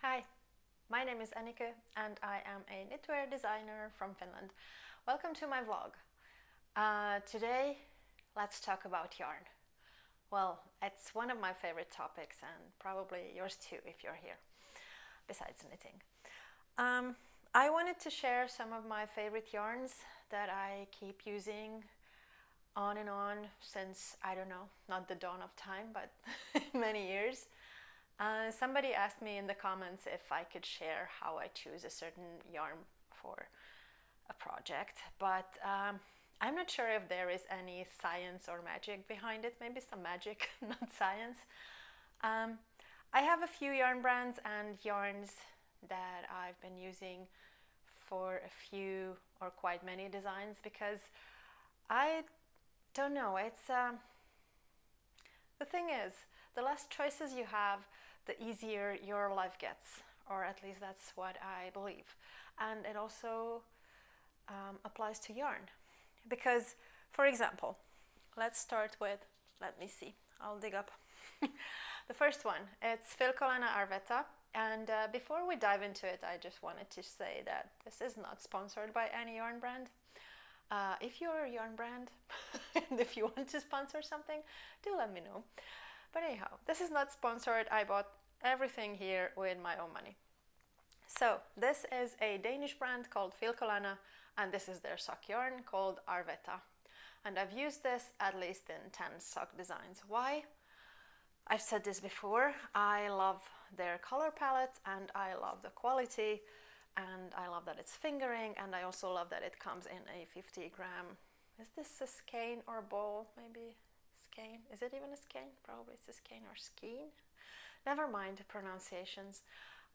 Hi, my name is Annika and I am a knitwear designer from Finland. Welcome to my vlog. Today, let's talk about yarn. Well, it's one of my favorite topics and probably yours too if you're here, besides knitting. I wanted to share some of my favorite yarns that I keep using on and on since, I don't know, not the dawn of time, but many years. Somebody asked me in the comments if I could share how I choose a certain yarn for a project, but I'm not sure if there is any science or magic behind it. Maybe some magic, not science. Um, I have a few yarn brands and yarns that I've been using for a few or quite many designs because I don't know, it's the thing is, the less choices you have, the easier your life gets, or at least that's what I believe. And it also applies to yarn. Because, for example, let's start with, let me see, I'll dig up. The first one, it's Filcolana Arvetta. And before we dive into it, I just wanted to say that this is not sponsored by any yarn brand. If you're a yarn brand and if you want to sponsor something, do let me know. But anyhow, this is not sponsored. I bought everything here with my own money. So this is a Danish brand called Filcolana, and this is their sock yarn called Arvetta. And I've used this at least in 10 sock designs. Why? I've said this before, I love their color palette and I love the quality and I love that it's fingering, and I also love that it comes in a 50-gram, is this a skein or ball? Maybe skein. Is it even a skein? Probably it's a skein or skein. Never mind pronunciations.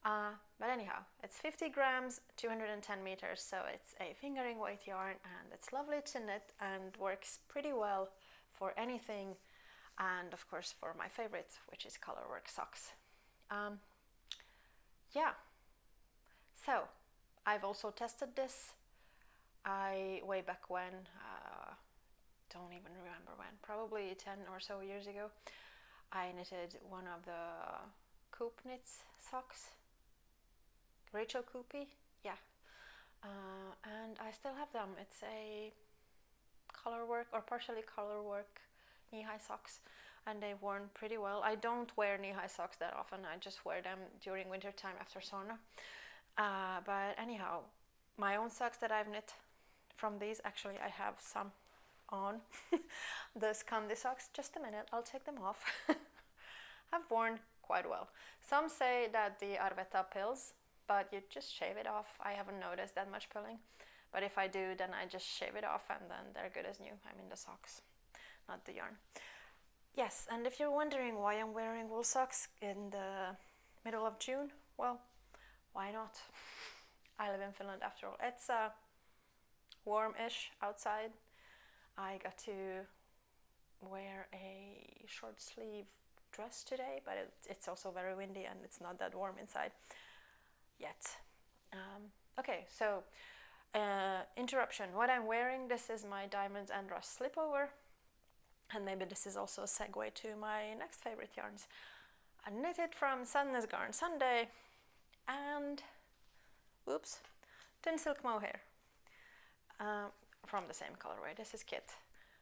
But anyhow, it's 50 grams, 210 meters, so it's a fingering weight yarn and it's lovely to knit and works pretty well for anything, and of course for my favorite, which is colorwork socks. Yeah, so I've also tested this. Way back when, don't even remember when, probably 10 or so years ago, I knitted one of the Coop Knits socks, Rachel Coopy, yeah, and I still have them. It's a colorwork or partially colorwork knee-high socks, and they've worn pretty well. I don't wear knee-high socks that often. I just wear them during winter time after sauna. But anyhow, my own socks that I've knit from these, actually I have some on the Scandi socks. Just a minute, I'll take them off. Have worn quite well. Some say that the Arvetta pills, but you just shave it off. I haven't noticed that much pilling, but if I do, then I just shave it off and then they're good as new. I mean the socks, not the yarn. Yes, and if you're wondering why I'm wearing wool socks in the middle of June, well, why not? I live in Finland after all. It's warm-ish outside. I got to wear a short sleeve dress today, but it's also very windy and it's not that warm inside yet. Okay, so interruption. What I'm wearing, this is my Diamonds and Rust slipover, and maybe this is also a segue to my next favorite yarns. I knitted from Sandnesgarn Sunday and oops, Thin Silk Mohair from the same colorway. This is Kit.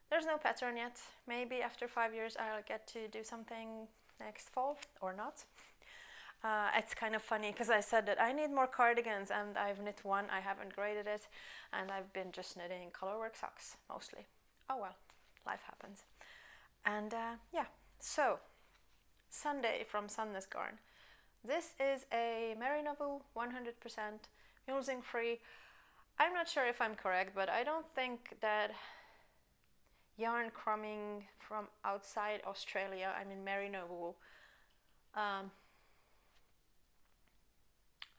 There's no pattern yet. Maybe after 5 years I'll get to do something next fall or not. It's kind of funny because I said that I need more cardigans and I've knit one, I haven't graded it, and I've been just knitting colorwork socks mostly. Oh well, life happens. And yeah, so Sunday from Sandnesgarn. This is a merino wool, 100% mulesing free. I'm not sure if I'm correct, but I don't think that yarn coming from outside Australia, I mean merino wool, how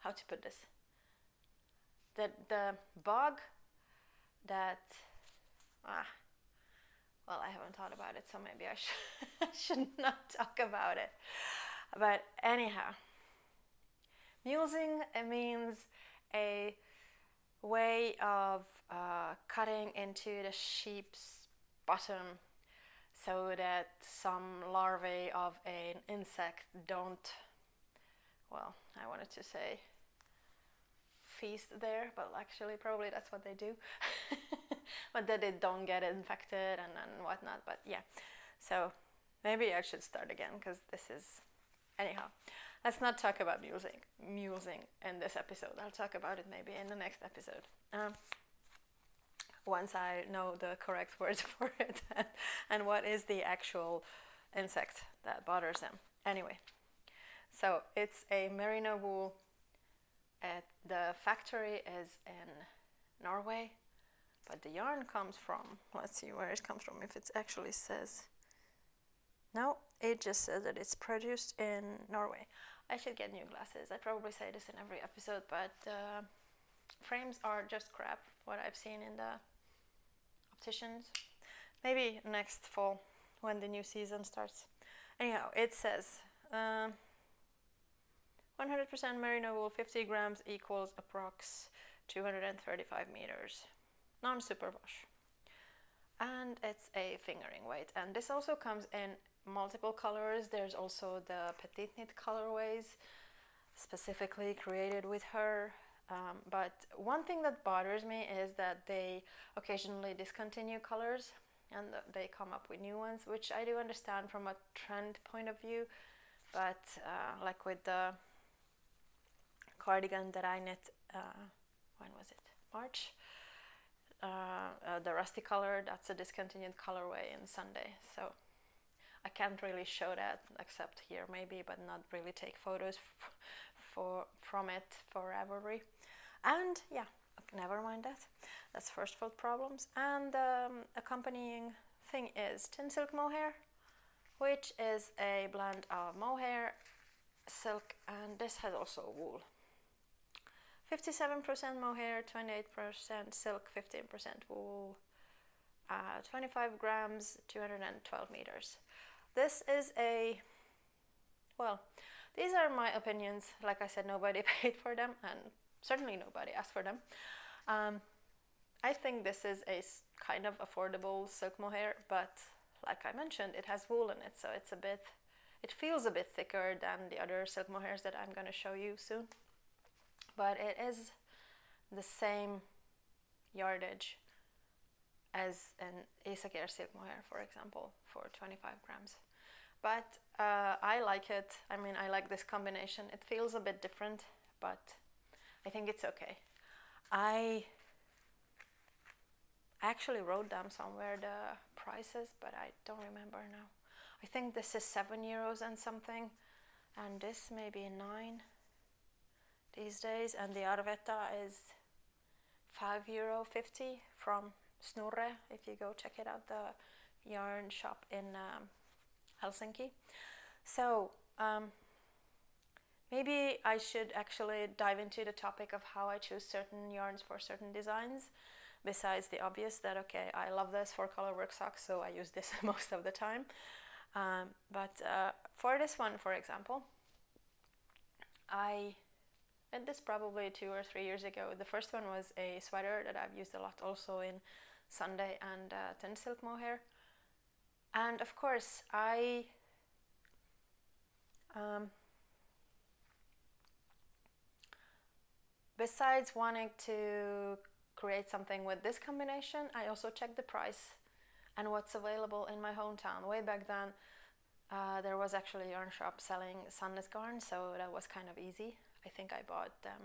to put this? The bug that, well, I haven't thought about it, so maybe I should not talk about it. But anyhow, mulesing means a way of cutting into the sheep's bottom so that some larvae of an insect don't, well, I want wanted to say feast there, but actually probably that's what they do. But that they don't get infected and whatnot. But yeah, so maybe I should start again, because this is... Anyhow, let's not talk about musing in this episode. I'll talk about it maybe in the next episode, once I know the correct words for it and what is the actual insect that bothers them. Anyway, so it's a merino wool. The factory is in Norway, but the yarn comes from... Let's see where it comes from, if it actually says... No, it just says that it's produced in Norway. I should get new glasses. I probably say this in every episode, but frames are just crap, what I've seen in the opticians. Maybe next fall, when the new season starts. Anyhow, it says 100% merino wool, 50 grams equals approx 235 meters. Non-superwash. And it's a fingering weight. And this also comes in multiple colors. There's also the petite knit colorways specifically created with her. But one thing that bothers me is that they occasionally discontinue colors and they come up with new ones, which I do understand from a trend point of view. But like with the cardigan that I knit, when was it? March? The rusty color, that's a discontinued colorway in Sunday. So I can't really show that except here maybe, but not really take photos from it for Ravelry. And yeah, never mind that. That's first world problems. And accompanying thing is tin silk mohair, which is a blend of mohair, silk, and this has also wool. 57% mohair, 28% silk, 15% wool, 25 grams, 212 meters. This is a... Well, these are my opinions. Like I said, nobody paid for them, and certainly nobody asked for them. I think this is a kind of affordable silk mohair, but like I mentioned, it has wool in it, so it's a bit... It feels a bit thicker than the other silk mohairs that I'm going to show you soon. But it is the same yardage as an Isaker silk mohair, for example, for 25 grams. But I like it. I mean, I like this combination. It feels a bit different, but I think it's okay. I actually wrote down somewhere the prices, but I don't remember now. I think this is €7 and something, and this maybe 9 these days, and the Arvetta is €5.50 from Snorre, if you go check it out, the yarn shop in Helsinki. So maybe I should actually dive into the topic of how I choose certain yarns for certain designs, besides the obvious that, okay, I love this for colorwork socks, so I use this most of the time. But for this one, for example, I did this probably 2 or 3 years ago. The first one was a sweater that I've used a lot also in Sunday and tin silk mohair. And of course, I besides wanting to create something with this combination, I also checked the price and what's available in my hometown. Way back then, there was actually a yarn shop selling sunless garn, so that was kind of easy. I think I bought that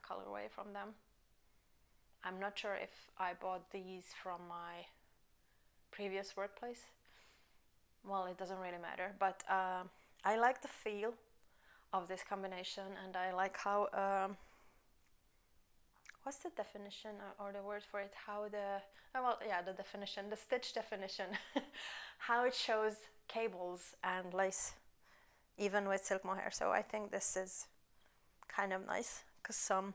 colorway from them. I'm not sure if I bought these from my previous workplace. Well, it doesn't really matter, but I like the feel of this combination, and I like how what's the definition or the word for it? How the the definition, the stitch definition, how it shows cables and lace, even with silk mohair. So I think this is kind of nice, because some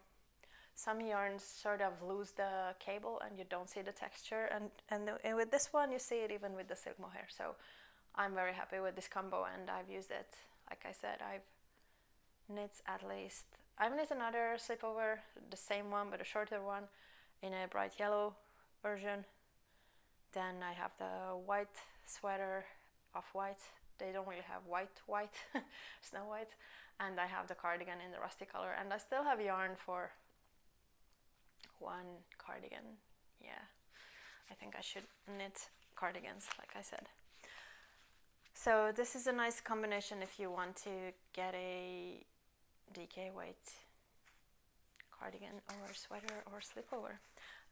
yarns sort of lose the cable and you don't see the texture, and with this one you see it even with the silk mohair. So I'm very happy with this combo, and I've used it. Like I said, I've knit another slipover, the same one but a shorter one, in a bright yellow version. Then I have the white sweater, off-white, They don't really have white, Snow White. And I have the cardigan in the rusty color, and I still have yarn for one cardigan. Yeah, I think I should knit cardigans, like I said. So this is a nice combination if you want to get a DK weight cardigan or sweater or slipover.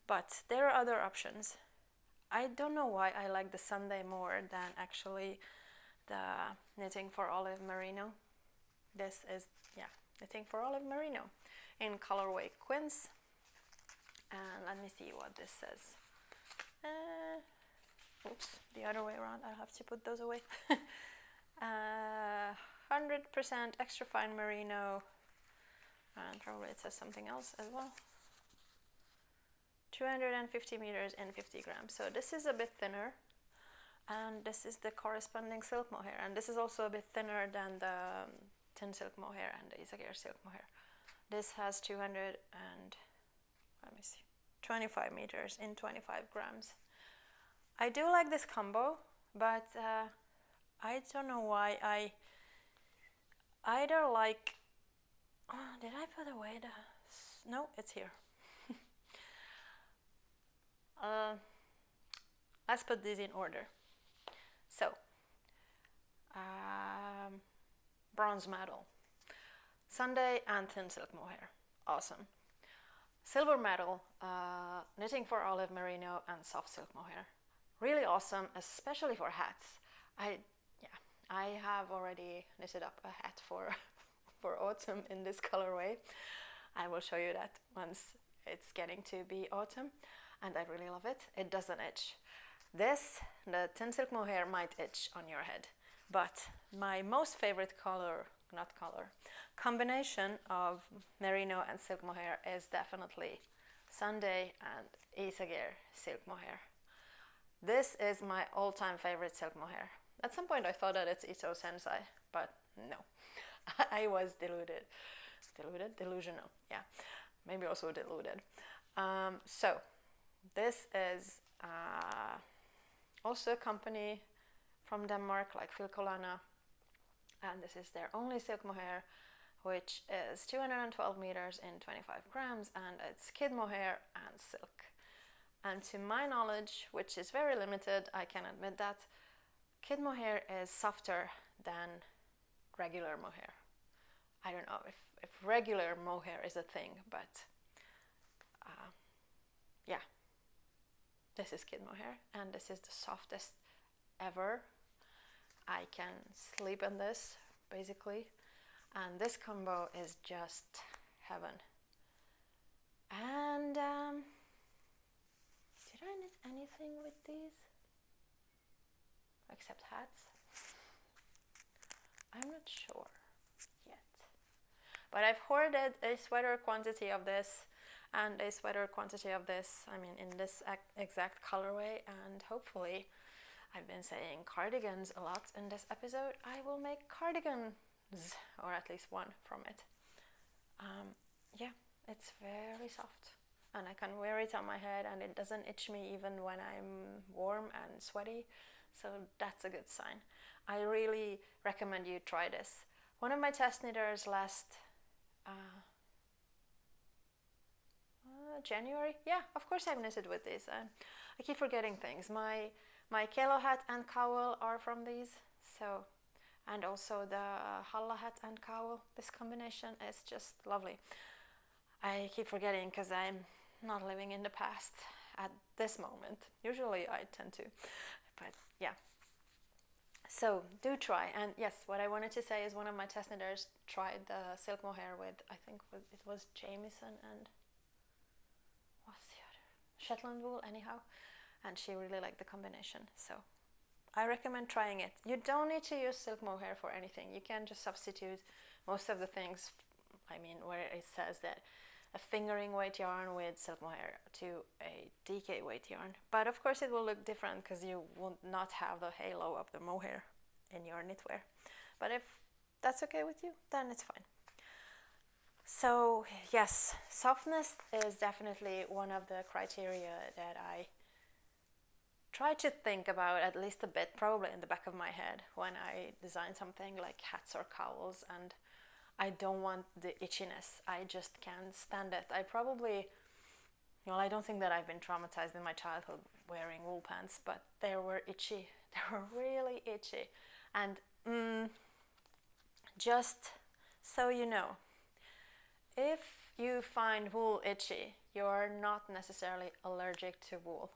But there are other options. I don't know why I like the Sunday more than actually the Knitting for Olive Merino. This is, yeah, Knitting for Olive Merino in colorway Quince. And let me see what this says. Oops, the other way around. I'll have to put those away. 100% extra fine merino, and probably it says something else as well. 250 meters in 50 grams. So this is a bit thinner, and this is the corresponding silk mohair, and this is also a bit thinner than the tin silk mohair and the Isagir silk mohair. This has 25 meters in 25 grams. I do like this combo, but I don't know why. I either like, did I put away the, no, it's here. Let's put these in order. So, bronze medal, Sunday and thin silk mohair, awesome. Silver medal, Knitting for Olive Merino and soft silk mohair, really awesome, especially for hats. I have already knitted up a hat for autumn in this colorway. I will show you that once it's getting to be autumn, and I really love it. It doesn't itch. This, the tin silk mohair, might itch on your head, but my most favorite combination of merino and silk mohair is definitely Sunday and Isagir silk mohair. This is my all-time favorite silk mohair. At some point I thought that it's Ito Sensei, but no. I was delusional, yeah, maybe also deluded. So this is also a company from Denmark, like Filcolana, and this is their only silk mohair, which is 212 meters in 25 grams, and it's kid mohair and silk. And to my knowledge, which is very limited, I can admit that, kid mohair is softer than regular mohair. I don't know if regular mohair is a thing, but yeah, this is kid mohair, and this is the softest ever. I can sleep in this, basically, and this combo is just heaven. And did I knit anything with these? Except hats? I'm not sure yet. But I've hoarded a sweater quantity of this and a sweater quantity of this, I mean in this exact colorway, and hopefully, I've been saying cardigans a lot in this episode, I will make cardigans, or at least one from it. Yeah, it's very soft, and I can wear it on my head and it doesn't itch me even when I'm warm and sweaty, so that's a good sign. I really recommend you try this. One of my test knitters last January, yeah, of course I've knitted with these. I keep forgetting things. My Kelo hat and cowl are from these, so, and also the Halla hat and cowl. This combination is just lovely. I keep forgetting because I'm not living in the past at this moment. Usually I tend to, but yeah. So do try, and yes, what I wanted to say is one of my test knitters tried the silk mohair with, I think it was Jamieson and what's the other? Shetland wool, anyhow, and she really liked the combination, so I recommend trying it. You don't need to use silk mohair for anything. You can just substitute most of the things, I mean, where it says that a fingering weight yarn with silk mohair to a DK weight yarn. But of course it will look different because you will not have the halo of the mohair in your knitwear. But if that's okay with you, then it's fine. So yes, softness is definitely one of the criteria that I try to think about at least a bit, probably in the back of my head, when I design something like hats or cowls, and I don't want the itchiness. I just can't stand it. I probably, well, I don't think that I've been traumatized in my childhood wearing wool pants, but they were itchy. They were really itchy. And just so you know, if you find wool itchy, you're not necessarily allergic to wool.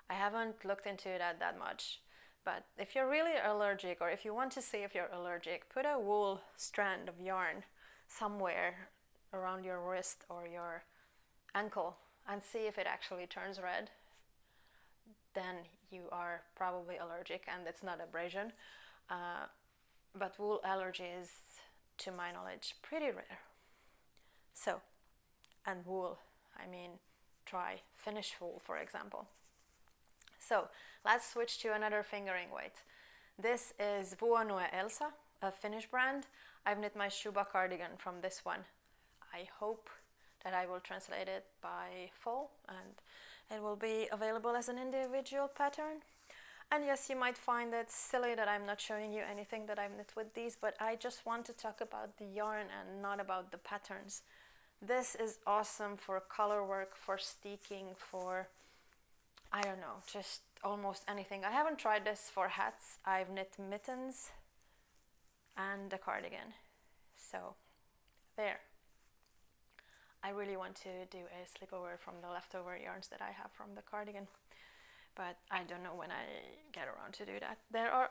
I haven't looked into that much, but if you're really allergic, or if you want to see if you're allergic, put a wool strand of yarn somewhere around your wrist or your ankle and see if it actually turns red. Then you are probably allergic, and it's not abrasion. But wool allergy is, to my knowledge, pretty rare. So, and wool, I mean, try Finnish wool, for example. So, let's switch to another fingering weight. This is Vuonue Elsa, a Finnish brand. I've knit my Shuba cardigan from this one. I hope that I will translate it by fall, and it will be available as an individual pattern. And yes, you might find it silly that I'm not showing you anything that I've knit with these, but I just want to talk about the yarn and not about the patterns. This is awesome for color work, for steeking, for, I don't know, just almost anything. I haven't tried this for hats. I've knit mittens and a cardigan. So, there. I really want to do a slipover from the leftover yarns that I have from the cardigan, but I don't know when I get around to do that. There are,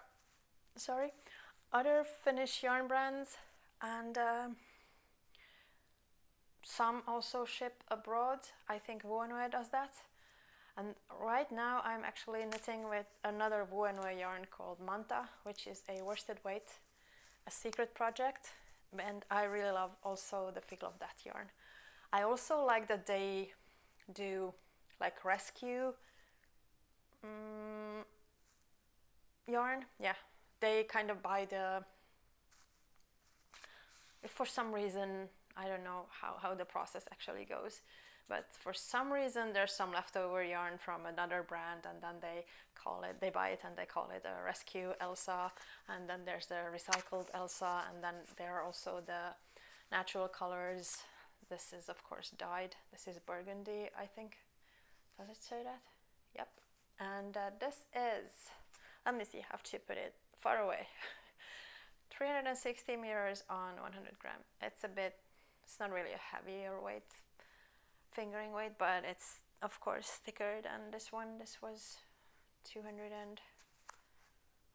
other Finnish yarn brands, and some also ship abroad. I think Vuonue does that. And right now I'm actually knitting with another Vuonue yarn called Manta, which is a worsted weight, a secret project, and I really love also the feel of that yarn. I also like that they do like rescue yarn. Yeah, they kind of buy the, for some reason, I don't know how the process actually goes, but for some reason there's some leftover yarn from another brand, and then they buy it and they call it a rescue Elsa, and then there's the recycled Elsa, and then there are also the natural colors. This is of course dyed. This is burgundy, I think. Does it say that? Yep. And this is, let me see, I have to put it far away. 360 meters on 100 gram. It's not really a heavier weight, fingering weight, but it's of course thicker than this one. This was 200 and,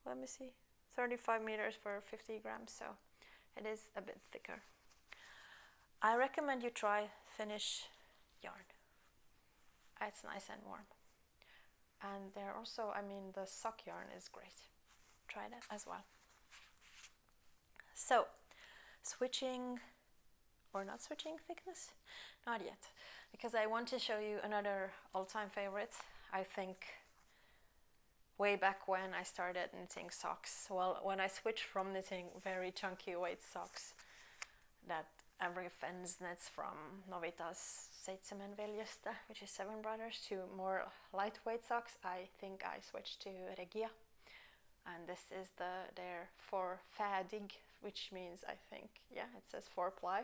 let me see, 35 meters for 50 grams, so it is a bit thicker. I recommend you try Finnish yarn. It's nice and warm. And there also, I mean, the sock yarn is great. Try that as well. So, switching or not switching thickness? Not yet, because I want to show you another all-time favorite. I think way back when I started knitting socks, well, when I switched from knitting very chunky weight socks that every Finns knits from Novitas Seitsemän veljestä, which is 7 brothers, to more lightweight socks, I think I switched to Regia. And this is their 4 färdig, which means, I think, yeah, it says 4-ply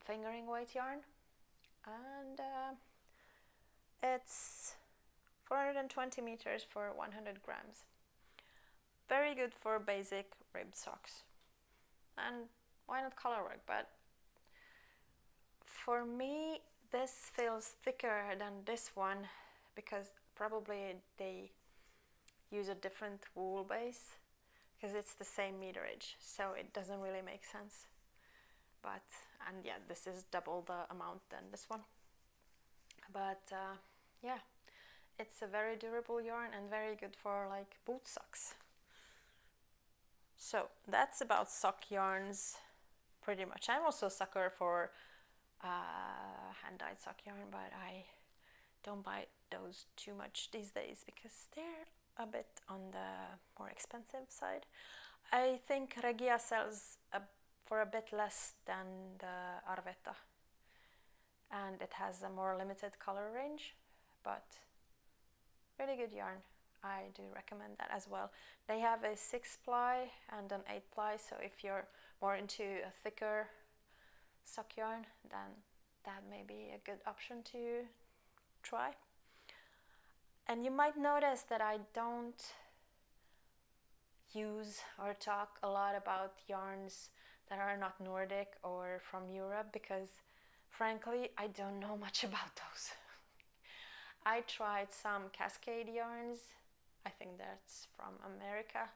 fingering weight yarn. And it's 420 meters for 100 grams. Very good for basic ribbed socks. And why not color work? But for me, this feels thicker than this one because probably they use a different wool base, because it's the same meterage, so it doesn't really make sense. But, and yeah, this is double the amount than this one. But yeah, it's a very durable yarn and very good for like boot socks. So that's about sock yarns pretty much. I'm also a sucker for hand-dyed sock yarn, but I don't buy those too much these days because they're a bit on the more expensive side. I think Regia sells for a bit less than the Arvetta, and it has a more limited color range, but really good yarn. I do recommend that as well. They have a 6-ply and an 8-ply, so if you're more into a thicker sock yarn, then that may be a good option to try. And you might notice that I don't use or talk a lot about yarns that are not Nordic or from Europe, because frankly I don't know much about those. I tried some Cascade yarns. I think that's from America,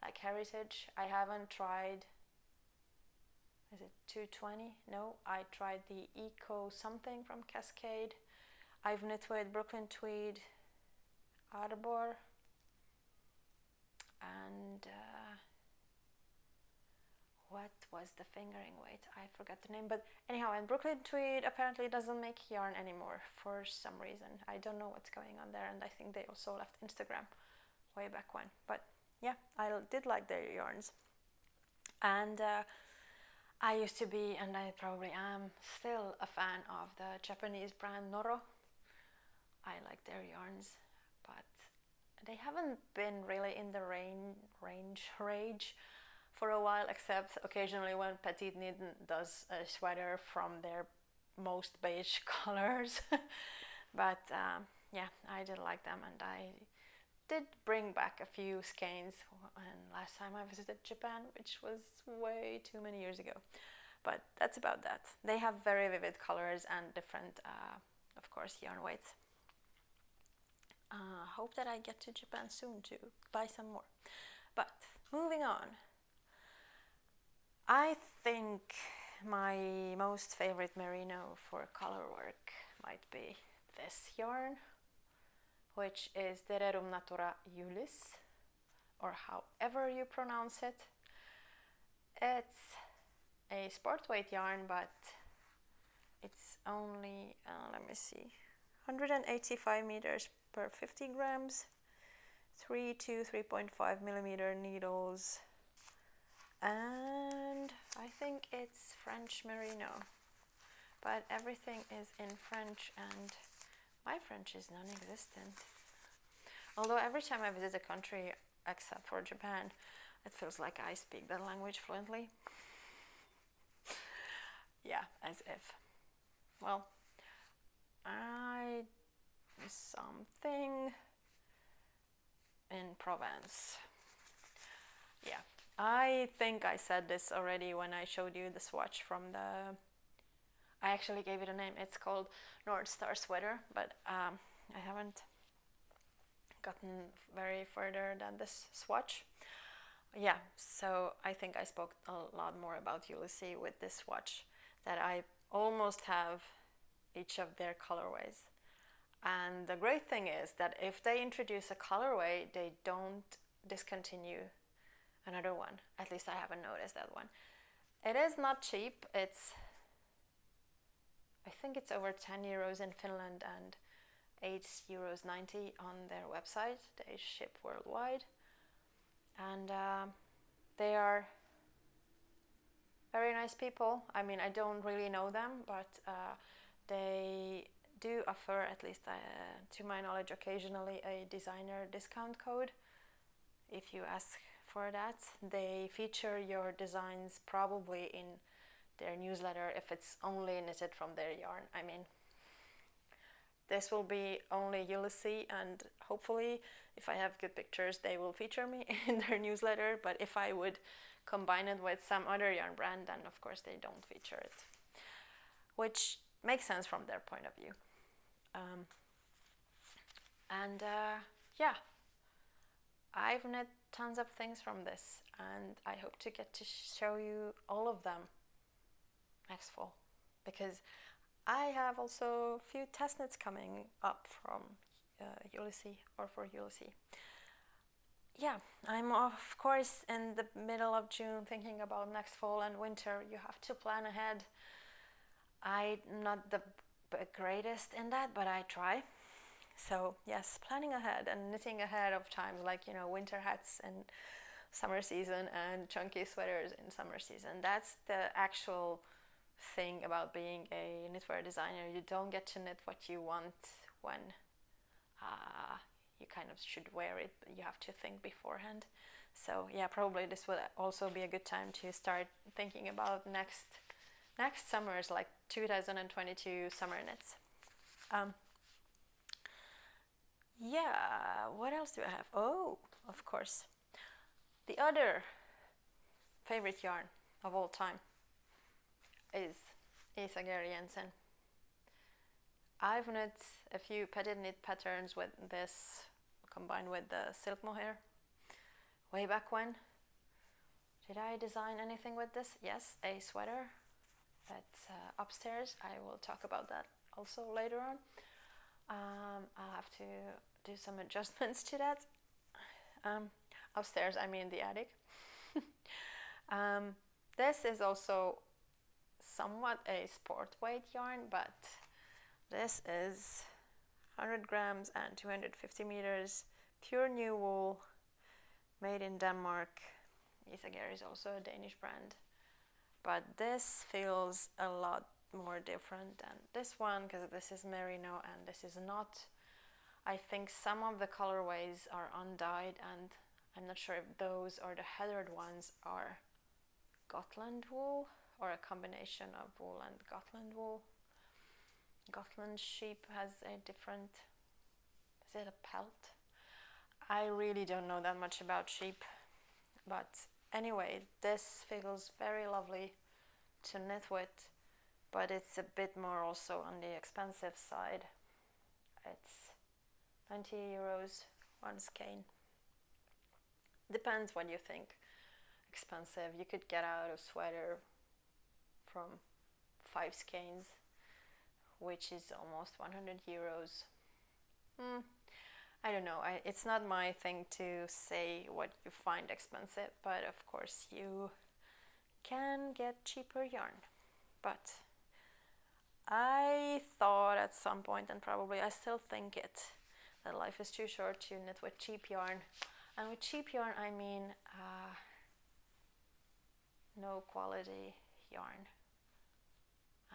like Heritage. I haven't tried, is it 220? No, I tried the Eco something from Cascade. I've knit with Brooklyn Tweed, Arbor, and what was the fingering weight? I forgot the name, but anyhow, and Brooklyn Tweed apparently doesn't make yarn anymore for some reason. I don't know what's going on there, and I think they also left Instagram way back when. But yeah, I did like their yarns. And I used to be, and I probably am still, a fan of the Japanese brand Noro. I like their yarns, but they haven't been really in the rage for a while, except occasionally when Petite Knit does a sweater from their most beige colors. But yeah, I did like them, and I did bring back a few skeins and last time I visited Japan, which was way too many years ago. But that's about that. They have very vivid colors and different, of course, yarn weights. Hope that I get to Japan soon to buy some more. But moving on, I think my most favorite merino for color work might be this yarn, which is Dererum Natura Julis, or however you pronounce it. It's a sport weight yarn, but it's only, let me see, 185 meters per 50 grams, 3 to 3.5 millimeter needles, and I think it's French merino, but everything is in French and my French is non-existent. Although every time I visit a country, except for Japan, it feels like I speak that language fluently. Yeah, as if. Well, something in Provence. Yeah, I think I said this already when I showed you the swatch from the... I actually gave it a name. It's called North Star Sweater, but I haven't gotten very further than this swatch. Yeah, so I think I spoke a lot more about Ulysses with this swatch, that I almost have each of their colorways. And the great thing is that if they introduce a colorway, they don't discontinue another one. At least I haven't noticed that one. It is not cheap. I think it's over 10 euros in Finland and 8.90 euros on their website. They ship worldwide. And they are very nice people. I mean, I don't really know them, but they do offer, at least to my knowledge, occasionally a designer discount code. If you ask for that, they feature your designs probably in their newsletter if it's only knitted from their yarn. I mean, this will be only Ulysses, and hopefully if I have good pictures they will feature me in their newsletter, but if I would combine it with some other yarn brand, then of course they don't feature it, which makes sense from their point of view. Yeah, I've knit tons of things from this, and I hope to get to show you all of them next fall, because I have also a few test knits coming up from Ulysses, or for Ulysses. Yeah, I'm of course in the middle of June thinking about next fall and winter. You have to plan ahead. I'm not the greatest in that, but I try. So yes, planning ahead and knitting ahead of time, like, you know, winter hats in summer season and chunky sweaters in summer season. That's the actual thing about being a knitwear designer. You don't get to knit what you want when kind of should wear it, but you have to think beforehand. So yeah, probably this will also be a good time to start thinking about next summer's, like 2022 summer knits. Yeah, what else do I have? Oh, of course, the other favorite yarn of all time is Isager Jensen. I've knit a few petit knit patterns with this, combined with the silk mohair, way back when. Did I design anything with this? Yes, a sweater that's upstairs. I will talk about that also later on. I'll have to do some adjustments to that. Upstairs, I mean the attic. This is also somewhat a sport weight yarn, but this is 100 grams and 250 meters, pure new wool, made in Denmark. Isager is also a Danish brand, but this feels a lot more different than this one, because this is merino and this is not. I think some of the colorways are undyed, and I'm not sure if those or the heathered ones are Gotland wool or a combination of wool and Gotland wool. Gotland sheep has a different, is it a pelt? I really don't know that much about sheep, but anyway, this feels very lovely to knit with, but it's a bit more also on the expensive side. It's 90 euros one skein. Depends what you think expensive. You could get out a sweater from 5 skeins, which is almost 100 euros. I don't know, it's not my thing to say what you find expensive, but of course you can get cheaper yarn. But I thought at some point, and probably I still think it, that life is too short to knit with cheap yarn. And with cheap yarn I mean no quality yarn.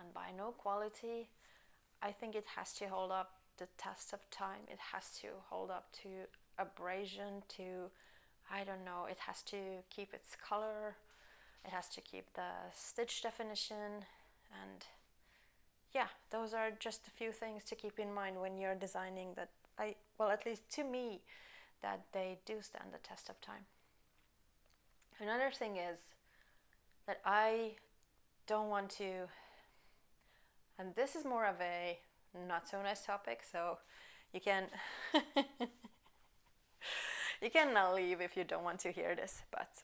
And by no quality, I think it has to hold up the test of time. It has to hold up to abrasion, to, I don't know, it has to keep its color, it has to keep the stitch definition, and yeah, those are just a few things to keep in mind when you're designing that well, at least to me, that they do stand the test of time. Another thing is that I don't want to, and this is more of a not so nice topic, so you can you can now leave if you don't want to hear this, but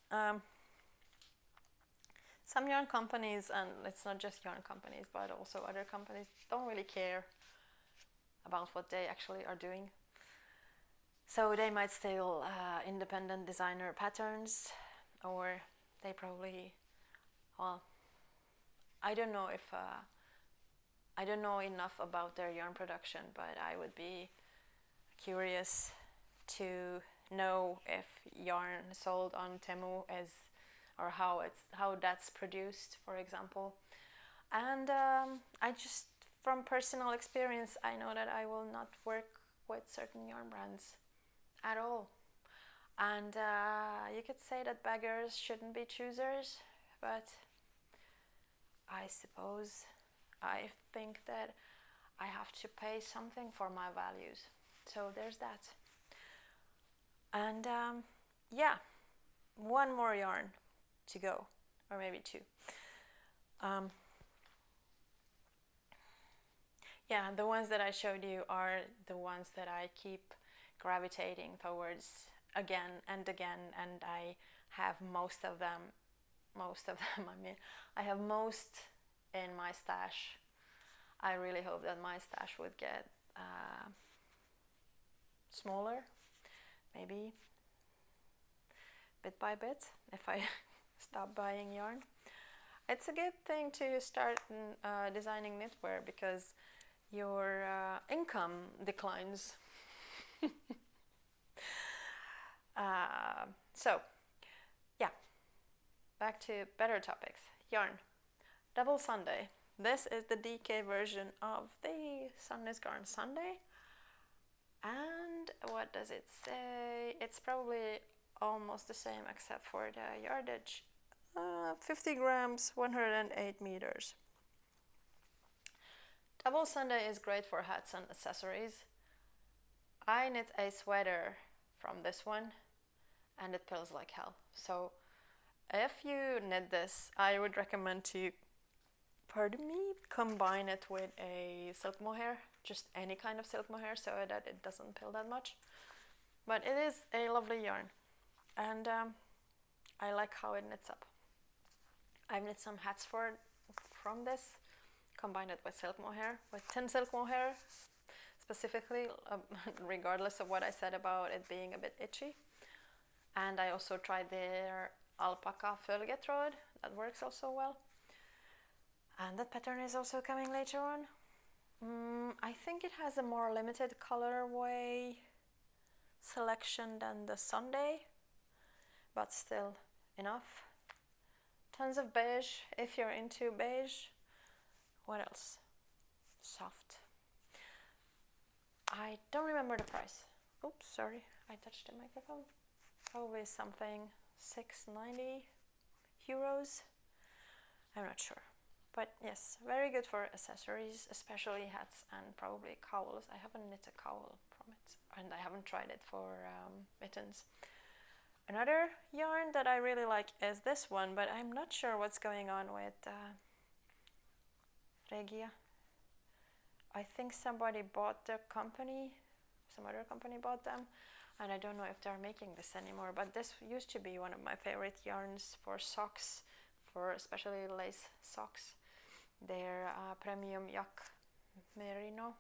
some yarn companies, and it's not just yarn companies but also other companies, don't really care about what they actually are doing. So they might steal independent designer patterns, or they probably, well, I don't know if I don't know enough about their yarn production, but I would be curious to know if yarn sold on Temu is, or how that's produced, for example. And I just, from personal experience, I know that I will not work with certain yarn brands at all. And you could say that beggars shouldn't be choosers, but I suppose I think that I have to pay something for my values. So there's that. And yeah, one more yarn to go, or maybe two. Yeah, the ones that I showed you are the ones that I keep gravitating towards again and again, and I have most of them, I mean, I have most in my stash. I really hope that my stash would get smaller, maybe bit by bit, if I stop buying yarn. It's a good thing to start designing knitwear, because your income declines. So yeah, back to better topics. Yarn. Double Sunday. This is the DK version of the Sandnes Garn Sunday, and And what does it say? It's probably almost the same except for the yardage. 50 grams, 108 meters. Double Sunday is great for hats and accessories. I knit a sweater from this one and it pills like hell. So if you knit this, I would recommend to, pardon me, combine it with a silk mohair, just any kind of silk mohair, so that it doesn't pill that much. But it is a lovely yarn, and I like how it knits up. I've knit some hats from this, combined it with silk mohair, with tin silk mohair specifically, regardless of what I said about it being a bit itchy. And I also tried their alpaca fölge tråd, that works also well. And that pattern is also coming later on. I think it has a more limited colorway selection than the Sunday, but still enough. Tons of beige if you're into beige. What else? Soft. I don't remember the price. Oops, sorry, I touched the microphone. Probably something 6.90 euros. I'm not sure. But yes, very good for accessories, especially hats and probably cowls. I haven't knit a cowl from it, and I haven't tried it for mittens. Another yarn that I really like is this one, but I'm not sure what's going on with Regia. I think somebody bought the company, some other company bought them, and I don't know if they're making this anymore, but this used to be one of my favorite yarns for socks, for especially lace socks. Their premium yak merino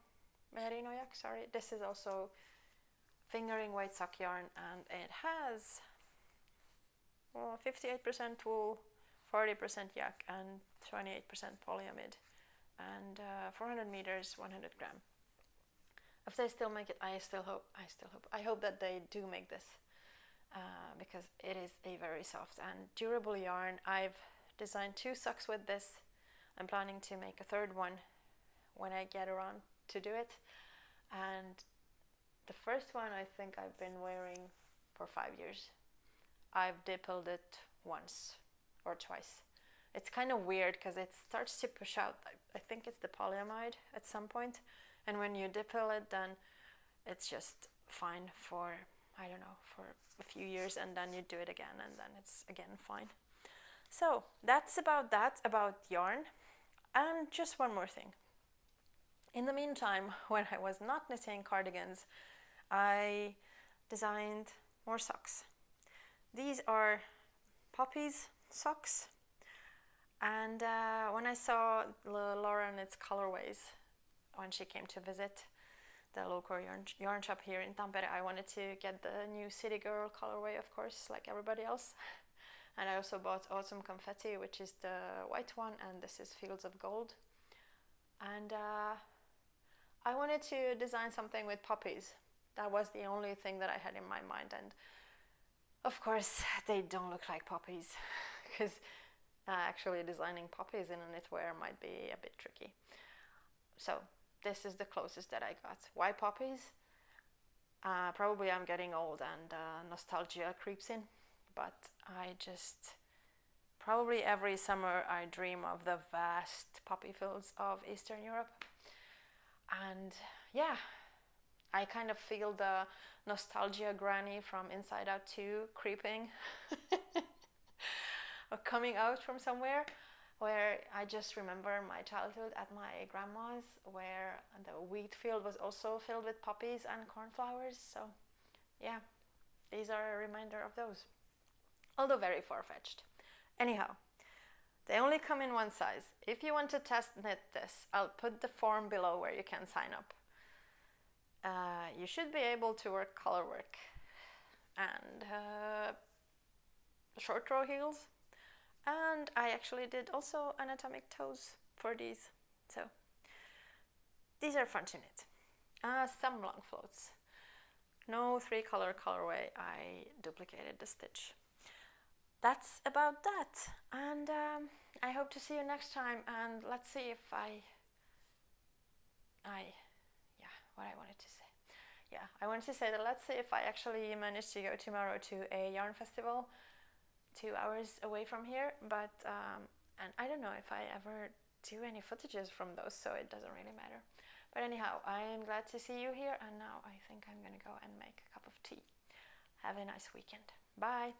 yak, sorry. This is also fingering weight sock yarn, and it has 58% wool, 40% yak, and 28% polyamide, and 400 meters, 100 gram. If they still make it, I hope that they do make this, because it is a very soft and durable yarn. I've designed 2 socks with this. I'm planning to make a third one when I get around to do it. And the first one I think I've been wearing for 5 years. I've dippled it once or twice. It's kind of weird because it starts to push out. I think it's the polyamide at some point. And when you dipple it, then it's just fine for, I don't know, for a few years, and then you do it again, and then it's again fine. So that's about yarn. And just one more thing. In the meantime, when I was not knitting cardigans, I designed more socks. These are Poppies Socks. And when I saw Laura knits colorways, when she came to visit the local yarn shop here in Tampere, I wanted to get the new City Girl colorway, of course, like everybody else. And I also bought Autumn Confetti, which is the white one, and this is Fields of Gold. And I wanted to design something with poppies. That was the only thing that I had in my mind, and of course they don't look like poppies, because actually designing poppies in a knitwear might be a bit tricky. So this is the closest that I got. Why poppies? Probably I'm getting old and nostalgia creeps in, but I just, probably every summer I dream of the vast poppy fields of Eastern Europe. And yeah, I kind of feel the nostalgia granny from Inside Out 2 creeping or coming out from somewhere, where I just remember my childhood at my grandma's, where the wheat field was also filled with poppies and cornflowers. So yeah, these are a reminder of those, although very far-fetched. Anyhow, they only come in one size. If you want to test knit this, I'll put the form below where you can sign up. You should be able to work color work and short row heels, and I actually did also anatomic toes for these, so these are fun to knit. Some long floats. No 3-color colorway, I duplicated the stitch. That's about that, and I hope to see you next time, and let's see if what I wanted to say. yeah, I wanted to say that let's see if I actually manage to go tomorrow to a yarn festival 2 hours away from here, but and I don't know if I ever do any footages from those, so it doesn't really matter. But anyhow, I am glad to see you here, and now I think I'm gonna go and make a cup of tea. Have a nice weekend. Bye!